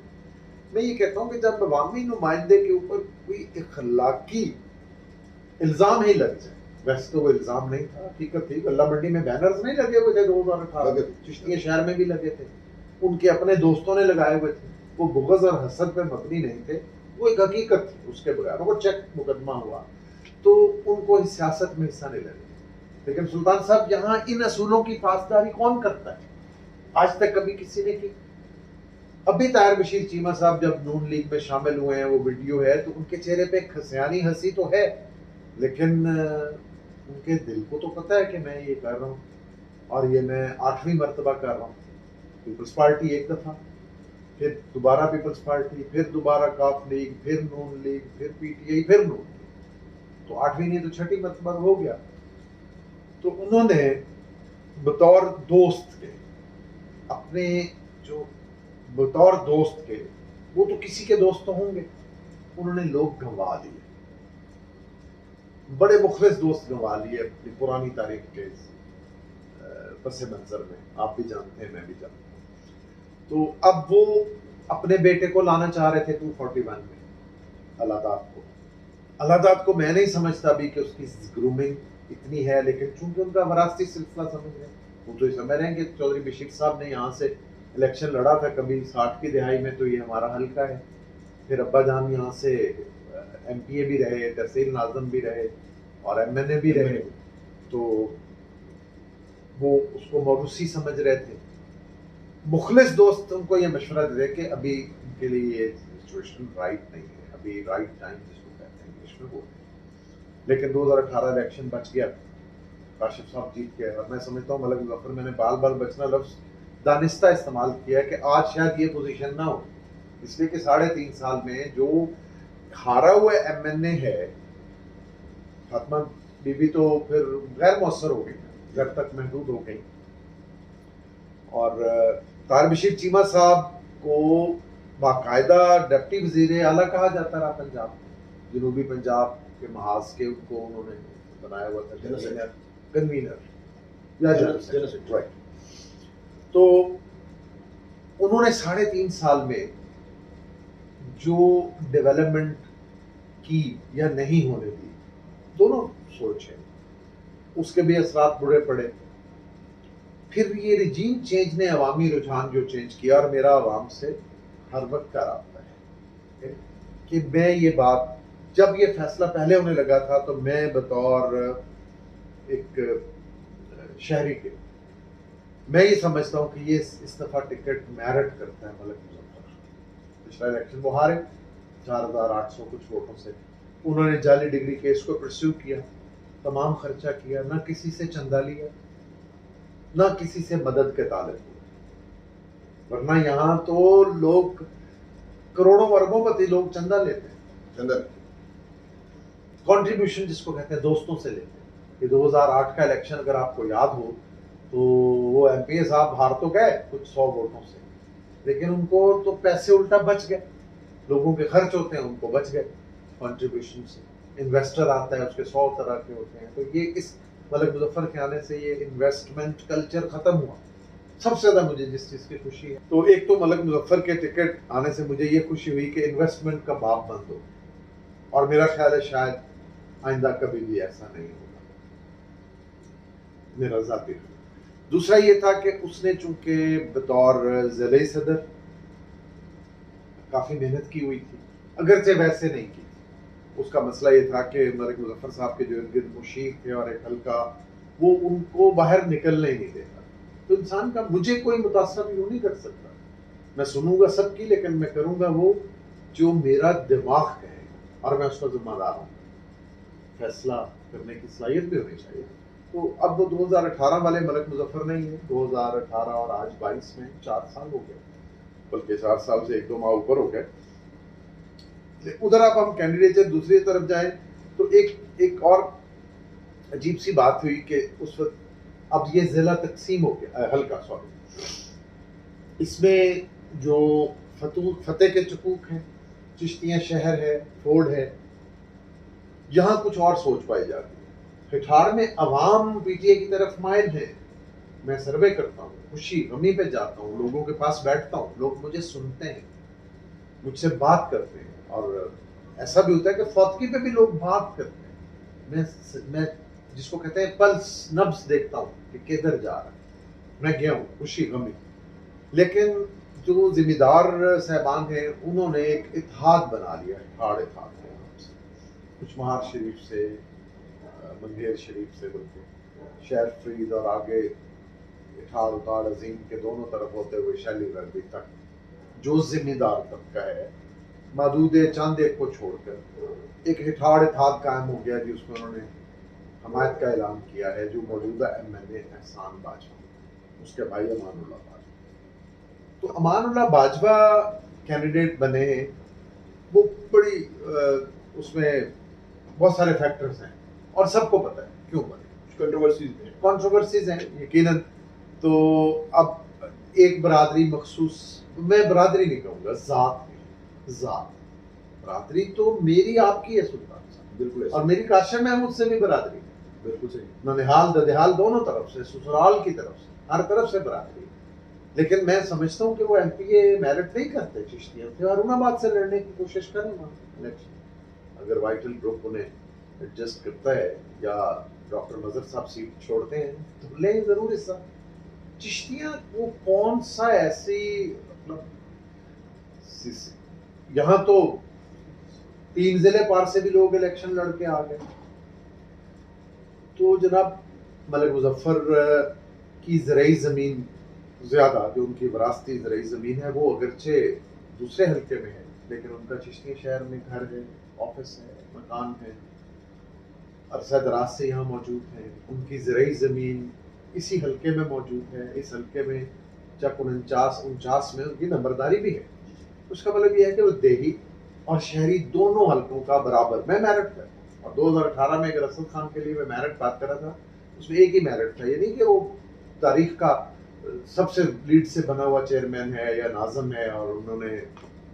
میں یہ کہتا ہوں کہ جب عوامی نمائندے کے اوپر کوئی اخلاقی الزام ہی لگ جائے, ویسے تو وہ الزام نہیں تھا, حقیقت تھی. اللہ منڈی میں بینرز نہیں لگے ہوئے تھے 2018 میں, چشتیہ شہر میں بھی لگے تھے, ان کے اپنے دوستوں نے لگائے ہوئے تھے. وہ بغض اور حسد پہ مبنی نہیں تھے, وہ ایک حقیقت تھی. اس کے بغیر وہ چیک مقدمہ ہوا تو ان کو سیاست میں حصہ نہیں لگے. لیکن سلطان صاحب یہاں ان اصولوں کی پاسداری کون کرتا ہے؟ آج تک کبھی کسی نے کی؟ ابھی طاہر بشیر چیمہ صاحب جب نون لیگ میں شامل ہوئے ہیں, وہ ویڈیو ہے, تو ان کے چہرے پہ کھسیانی ہنسی تو ہے, لیکن ان کے دل کو تو پتہ ہے کہ میں یہ کر رہا ہوں, اور یہ میں 8ویں مرتبہ کر رہا ہوں. پیپلز پارٹی ایک دفعہ, پھر دوبارہ پیپلز پارٹی, پھر دوبارہ کاف لیگ, پھر نون لیگ, پھر PTI, پھر نون لیگ, تو 8ویں نہیں تو 6ٹھی مرتبہ ہو گیا. تو انہوں نے بطور دوست کے, اپنے جو بطور دوست کے, وہ تو کسی کے دوست تو ہوں گے, انہوں نے لوگ گنوا دیے, بڑے مخلص دوست گنوا لیے اپنی پرانی تاریخ کے پس منظر میں. آپ بھی جانتے ہیں, میں بھی جانتا ہوں. تو اب وہ اپنے بیٹے کو لانا چاہ رہے تھے 241 میں, اللہ داد کو میں نہیں سمجھتا بھی کہ اس کی گرومنگ اتنی ہے, لیکن چونکہ ان کا وراثتی سلسلہ سمجھ رہے ہیں, وہ تو یہ سمجھ رہے ہیں کہ چودھری بشیر صاحب نے یہاں سے الیکشن لڑا تھا کبھی 60 کی دہائی میں, تو یہ ہمارا حلقہ ہے. پھر ابا جان یہاں سے MPA بھی رہے, تحصیل ناظم بھی رہے, اور MNA بھی رہے, تو وہ اس کو موروثی سمجھ رہے تھے. مخلص دوست ان کو یہ مشورہ دے کہ ابھی ان کے لیے یہ سچویشن رائٹ نہیں ہے, ابھی رائٹ ٹائم جس کو کہتے ہیں انگلش میں بولتے ہیں. لیکن 2018 الیکشن بچ گیا, کاشف صاحب جیت گئے, اور میں سمجھتا ہوں ملک مظفر, میں نے بال بچنا لفظ دانستہ استعمال کیا ہے کہ آج شاید یہ پوزیشن نہ ہو, اس لیے کہ 3.5 سال میں جو ہارا ہوا MNA ہے, فاطمہ بی بی تو پھر غیر مؤثر ہو گئی, گھر تک محدود ہو گئی, اور طاہر بشیر چیمہ صاحب کو باقاعدہ ڈپٹی وزیر اعلیٰ کہا جاتا رہا پنجاب جنوبی پنجاب کے محاذ کے، ان کو انہوں نے بنایا ہوا تھا کنوینر یا جنرل سیکرٹری، رائٹ۔ تو انہوں نے 3.5 سال میں جو ڈیولپمنٹ کی یا نہیں ہونے دی، دونوں سوچ ہے، اس کے بھی اثرات برے پڑے۔ پھر یہ رجیم چینج نے عوامی رجحان جو چینج کیا، اور میرا عوام سے ہر وقت کا رابطہ ہے کہ میں یہ بات، جب یہ فیصلہ پہلے ہونے لگا تھا تو میں بطور ایک شہری کے میں یہ سمجھتا ہوں کہ یہ اس دفعہ ٹکٹ میرٹ کرتا ہے ملک مظفر۔ پچھلا الیکشن وہ ہارے 4800 کچھ ووٹوں سے، انہوں نے جعلی ڈگری کیس کو پرسیو کیا، تمام خرچہ کیا، نہ کسی سے چندہ لیا، نہ کسی سے مدد کے طالب ہوئے، ورنہ یہاں تو لوگ کروڑوں اربوں پتی لوگ چندہ لیتے ہیں، کنٹریبیوشن جس کو کہتے ہیں، دوستوں سے لیتے ہیں۔ یہ 2008 کا الیکشن اگر آپ کو یاد ہو تو وہ ایم پی اے صاحب ہار تو گئے کچھ 100 ووٹوں سے، لیکن ان کو تو پیسے الٹا بچ گئے، لوگوں کے خرچ ہوتے ہیں ان کو بچ گئے کنٹریبیوشن سے، انویسٹر آتا ہے اس کے 100 طرح کے ہوتے ہیں۔ تو یہ اس ملک مظفر کے آنے سے یہ انویسٹمنٹ کلچر ختم ہوا۔ سب سے زیادہ مجھے جس چیز کی خوشی ہے، تو ایک تو ملک مظفر کے ٹکٹ آنے سے مجھے یہ خوشی ہوئی کہ انویسٹمنٹ کا باب بند ہو، اور میرا خیال ہے شاید آئندہ کبھی بھی ایسا نہیں ہوگا، میرا ذاتی خیال۔ دوسرا یہ تھا کہ اس نے چونکہ بطور ضلعی صدر کافی محنت کی ہوئی تھی، اگرچہ ویسے نہیں کی تھی۔ اس کا مسئلہ یہ تھا کہ ملک مظفر صاحب کے جو ارد گرد مشیر تھے اور ایک حلقہ، وہ ان کو باہر نکلنے ہی نہیں دیتا۔ تو انسان کا، مجھے کوئی متاثر یوں نہیں کر سکتا، میں سنوں گا سب کی، لیکن میں کروں گا وہ جو میرا دماغ کہے گا، اور میں اس کا ذمہ دار ہوں، فیصلہ کرنے کی صلاحیت بھی ہونی چاہیے۔ تو اب وہ 2018 والے ملک مظفر نہیں ہے، 2018 اور آج 22 میں 4 سال ہو گئے، بلکہ 4 سال سے 1-2 ماہ اوپر ہو گئے۔ ادھر آپ ہم کینڈیڈیٹ دوسری طرف جائیں تو ایک اور عجیب سی بات ہوئی کہ اس وقت اب یہ ضلع تقسیم ہو گیا، حلقہ سوری، اس میں جو فتح کے چکوک ہیں، چشتیاں شہر ہے، فورڈ ہے، یہاں کچھ اور سوچ پائی جاتی ہے۔ ہٹھاڑ میں عوام پی ٹی اے کی طرف مائل ہے، میں سروے کرتا ہوں، خوشی غمی پہ جاتا ہوں، لوگوں کے پاس بیٹھتا ہوں، لوگ مجھے سنتے ہیں، مجھ سے بات کرتے ہیں، اور ایسا بھی ہوتا ہے کہ فوتگی پہ بھی لوگ بات کرتے ہیں۔ میں جس کو کہتے ہیں پلس، نبض دیکھتا ہوں کہ کدھر جا رہا ہے، میں گیا ہوں، خوشی غمی۔ لیکن جو ذمہ دار صاحبان ہیں انہوں نے ایک اتحاد بنا لیا، ہٹھاڑ اتحاد کے نام سے، کچھ مہار شریف سے، منگیر شریف سے، بلکہ شہر فرید اور آگے ہٹھاڑ اتاڑ عظیم کے دونوں طرف ہوتے ہوئے شیلی وردی تک جو ذمہ دار طبقہ ہے، محدود چاند ایک کو چھوڑ کر ایک ہٹھاڑ اتحاد قائم ہو گیا، جس میں انہوں نے حمایت کا اعلان کیا ہے، جو موجودہ ایم ایل اے احسان باجوہ، اس کے بھائی امان اللہ باجوہ۔ تو امان اللہ باجوہ کینڈیڈیٹ بنے ہیں، وہ بڑی اس میں بہت سارے فیکٹرز ہیں، اور سب کو پتہ ہے کیوں بنے، کنٹروورسیز ہیں یقیناً۔ تو اب ایک برادری مخصوص، میں برادری نہیں کہوں گا، ذات برادری تو میری آپ کی ہے سلطان صاحب، بالکل، اور میری کاشم محمود سے بھی برادری ہے، بالکل صحیح، ننہال ددہال دونوں طرف سے، سسرال کی طرف سے، ہر طرف سے برادری۔ لیکن میں سمجھتا ہوں کہ وہ ایم پی اے میرٹ نہیں کرتے چشتیاں، ہارون آباد سے لڑنے کی کوشش کریں وہاں الیکشن، اگر وائٹل گروپ انہیں ایڈجسٹ کرتا ہے یا ڈاکٹر مظہر صاحب سیٹ چھوڑتے ہیں تو لیں ضرور حصہ۔ چشتیاں وہ کون سا ایسی، مطلب یہاں تو 3 ضلع پار سے بھی لوگ الیکشن لڑ کے آ گئے۔ تو جناب ملک مظفر کی زرعی زمین زیادہ، جو ان کی وراثتی زرعی زمین ہے، وہ اگرچہ دوسرے حلقے میں ہے، لیکن ان کا چشتیاں شہر میں گھر ہے، آفس ہے، مکان ہے، عرصہ دراز سے یہاں موجود ہیں، ان کی زرعی زمین اسی حلقے میں موجود ہے۔ اس حلقے میں چک 49 میں ان کی نمبرداری بھی ہے۔ اس کا مطلب یہ ہے کہ وہ دیہی اور شہری دونوں حلقوں کا برابر میں میرٹ کرتا ہوں۔ اور 2018 میں اگر اسد خان کے لیے میں میرٹ بات کر رہا تھا، اس میں ایک ہی میرٹ تھا، یہ نہیں کہ وہ تاریخ کا سب سے لیڈ سے بنا ہوا چیئرمین ہے یا ناظم ہے اور انہوں نے